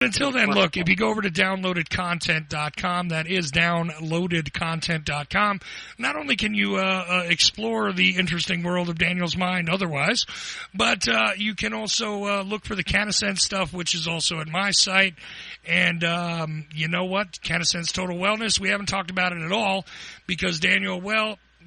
Until then, look, if you go over to downloadedcontent.com, that is downloadedcontent.com, not only can you explore the interesting world of Daniel's mind otherwise, but you can also look for the CannaSense stuff, which is also at my site. And you know what? CannaSense Total Wellness, we haven't talked about it at all because Daniel,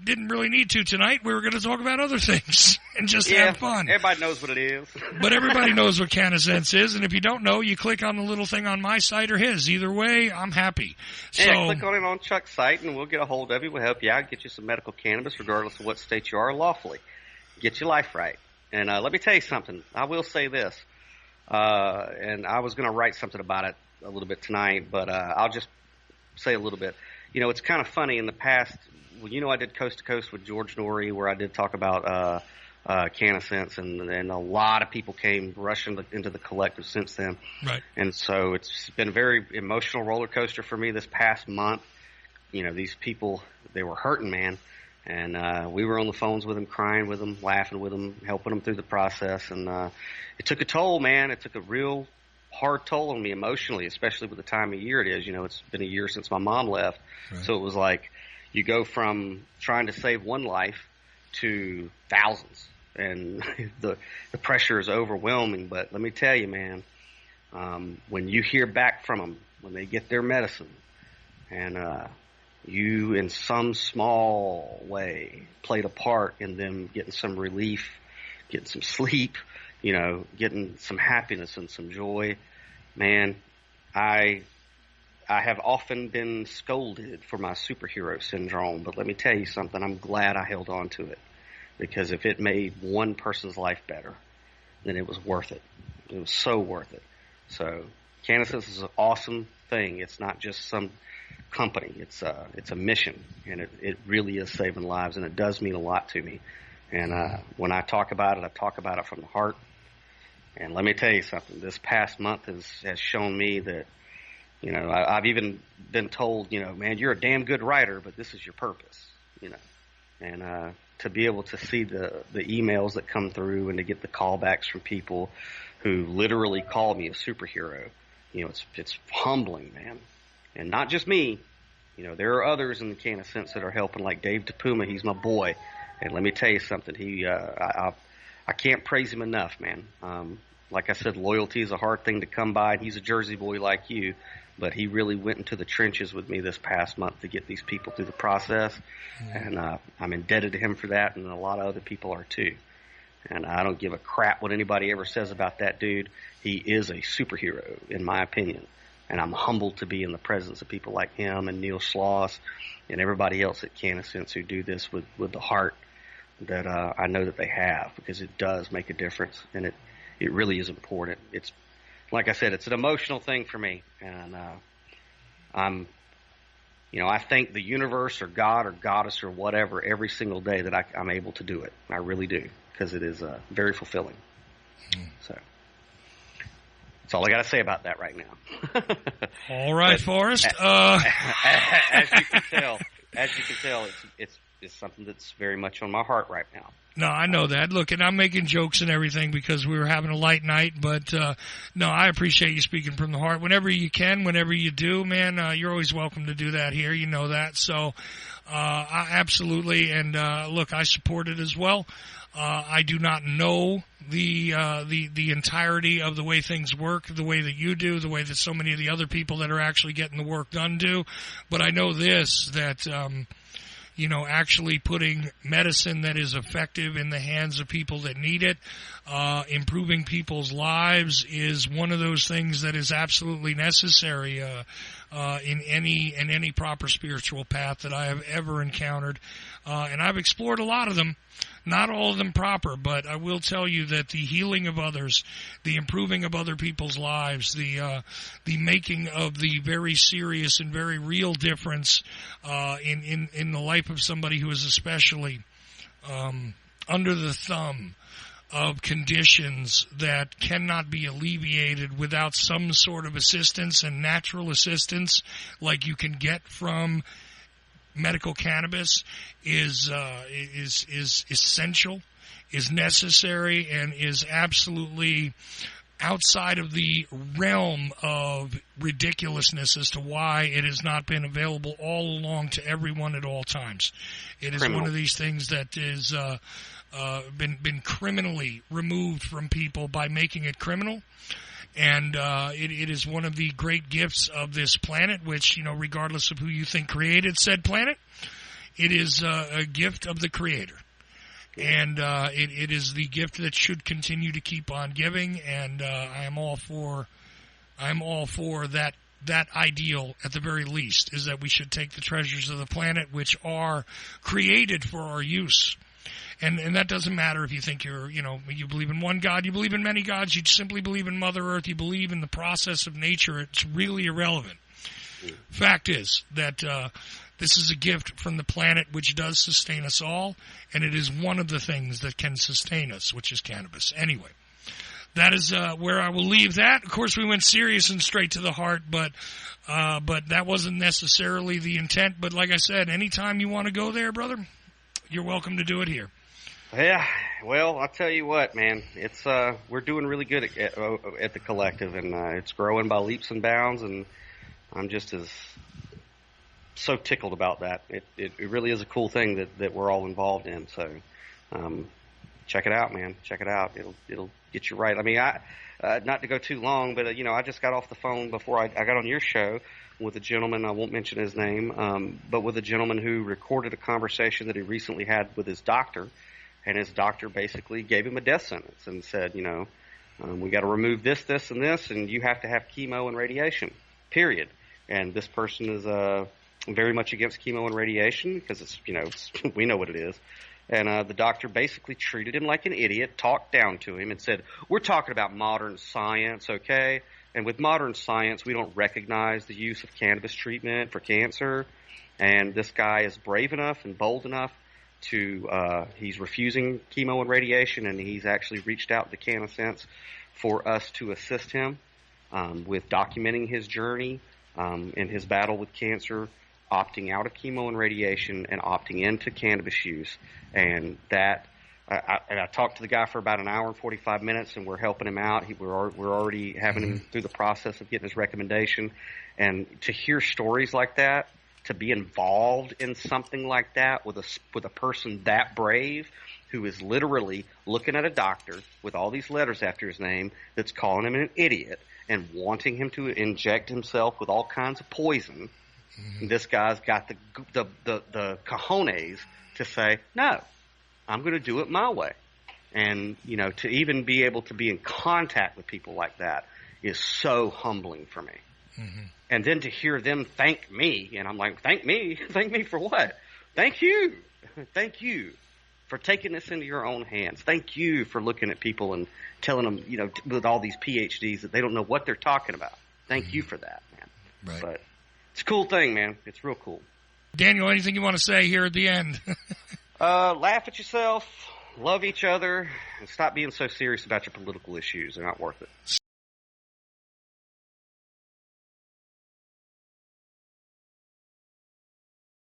didn't really need to tonight. We were going to talk about other things and just have fun. Everybody knows what it is. But everybody knows what CannaSense is, and if you don't know, you click on the little thing on my site or his. Either way, I'm happy. Click on it on Chuck's site, and we'll get a hold of you. We'll help you out, get you some medical cannabis, regardless of what state you are lawfully. Get your life right. And let me tell you something. I will say this, and I was going to write something about it a little bit tonight, but I'll just say a little bit. You know, it's kind of funny in the past. Well, you know, I did Coast to Coast with George Norrie, where I did talk about CannaSense, and a lot of people came rushing into the collective since then. Right. And so it's been a very emotional roller coaster for me this past month. You know, these people, they were hurting, man. And we were on the phones with them, crying with them, laughing with them, helping them through the process. And it took a toll, man. It took a real hard toll on me emotionally, especially with the time of year it is. You know, it's been a year since my mom left. Right. So it was like, you go from trying to save one life to thousands, and the pressure is overwhelming. But let me tell you, man, when you hear back from them, when they get their medicine, and you in some small way played a part in them getting some relief, getting some sleep, you know, getting some happiness and some joy, man, I have often been scolded for my superhero syndrome, but let me tell you something. I'm glad I held on to it, because if it made one person's life better, then it was worth it. It was so worth it. So CannaSense is an awesome thing. It's not just some company. It's a mission, and it really is saving lives, and it does mean a lot to me. And when I talk about it, I talk about it from the heart. And let me tell you something. This past month has shown me that, you know, I've even been told, you know, man, you're a damn good writer, but this is your purpose, you know. And to be able to see the emails that come through and to get the callbacks from people who literally call me a superhero, you know, it's humbling, man. And not just me. You know, there are others in the CannaSense that are helping, like Dave DePuma. He's my boy. And let me tell you something. I can't praise him enough, man. Like I said, loyalty is a hard thing to come by. He's a Jersey boy like you. But he really went into the trenches with me this past month to get these people through the process. And I'm indebted to him for that, and a lot of other people are too. And I don't give a crap what anybody ever says about that dude. He is a superhero, in my opinion. And I'm humbled to be in the presence of people like him and Neil Schloss and everybody else at CannaSense who do this with the heart that I know that they have, because it does make a difference, and it really is important. It's, like I said, it's an emotional thing for me, and I thank the universe or God or goddess or whatever every single day that I'm able to do it. I really do, because it is very fulfilling. So that's all I got to say about that right now. All right, Forrest. As you can tell, it's something that's very much on my heart right now. No, I know that. Look, and I'm making jokes and everything because we were having a light night, but no, I appreciate you speaking from the heart. Whenever you can, whenever you do, man, you're always welcome to do that here. You know that. So absolutely. And look, I support it as well. I do not know the entirety of the way things work, the way that you do, the way that so many of the other people that are actually getting the work done do. But I know this, that actually putting medicine that is effective in the hands of people that need it, improving people's lives is one of those things that is absolutely necessary in any proper spiritual path that I have ever encountered. And I've explored a lot of them. Not all of them proper, but I will tell you that the healing of others, the improving of other people's lives, the making of the very serious and very real difference in the life of somebody who is especially under the thumb of conditions that cannot be alleviated without some sort of assistance and natural assistance like you can get from medical cannabis is essential, is necessary, and is absolutely outside of the realm of ridiculousness as to why it has not been available all along to everyone at all times. It is one of these things that is been criminally removed from people by making it criminal. And it is one of the great gifts of this planet, which, regardless of who you think created said planet, it is a gift of the Creator. And it is the gift that should continue to keep on giving. And I am all for that ideal, at the very least, is that we should take the treasures of the planet, which are created for our use. And that doesn't matter if you think you believe in one God, you believe in many gods, you simply believe in Mother Earth, you believe in the process of nature. It's really irrelevant. Fact is that this is a gift from the planet which does sustain us all, and it is one of the things that can sustain us, which is cannabis. Anyway, that is where I will leave that. Of course, we went serious and straight to the heart, but that wasn't necessarily the intent. But like I said, anytime you want to go there, brother, you're welcome to do it here. Yeah, well, I'll tell you what, man. It's we're doing really good at the collective, and it's growing by leaps and bounds, and I'm just so tickled about that. It really is a cool thing that we're all involved in. So check it out, man. Check it out. It'll get you right. I mean, not to go too long, but I just got off the phone before I got on your show with a gentleman. I won't mention his name, but with a gentleman who recorded a conversation that he recently had with his doctor. And his doctor basically gave him a death sentence and said, we got to remove this, this, and this, and you have to have chemo and radiation, period. And this person is very much against chemo and radiation because it's, we know what it is. And the doctor basically treated him like an idiot, talked down to him, and said, we're talking about modern science, okay? And with modern science, we don't recognize the use of cannabis treatment for cancer. And this guy is brave enough and bold enough he's refusing chemo and radiation, and he's actually reached out to Canasense for us to assist him with documenting his journey in his battle with cancer, opting out of chemo and radiation and opting into cannabis use. And I talked to the guy for about an hour and 45 minutes, and we're helping him out. We're already having him through the process of getting his recommendation. And to hear stories like that, to be involved in something like that with a person that brave, who is literally looking at a doctor with all these letters after his name that's calling him an idiot and wanting him to inject himself with all kinds of poison. Mm-hmm. This guy's got the cojones to say, no, I'm going to do it my way. And, to even be able to be in contact with people like that is so humbling for me. Mm-hmm. And then to hear them thank me, and I'm like, thank me? Thank me for what? Thank you. Thank you for taking this into your own hands. Thank you for looking at people and telling them, with all these PhDs that they don't know what they're talking about. Thank you for that, man. Right. But it's a cool thing, man. It's real cool. Daniel, anything you want to say here at the end? Laugh at yourself, love each other, and stop being so serious about your political issues. They're not worth it.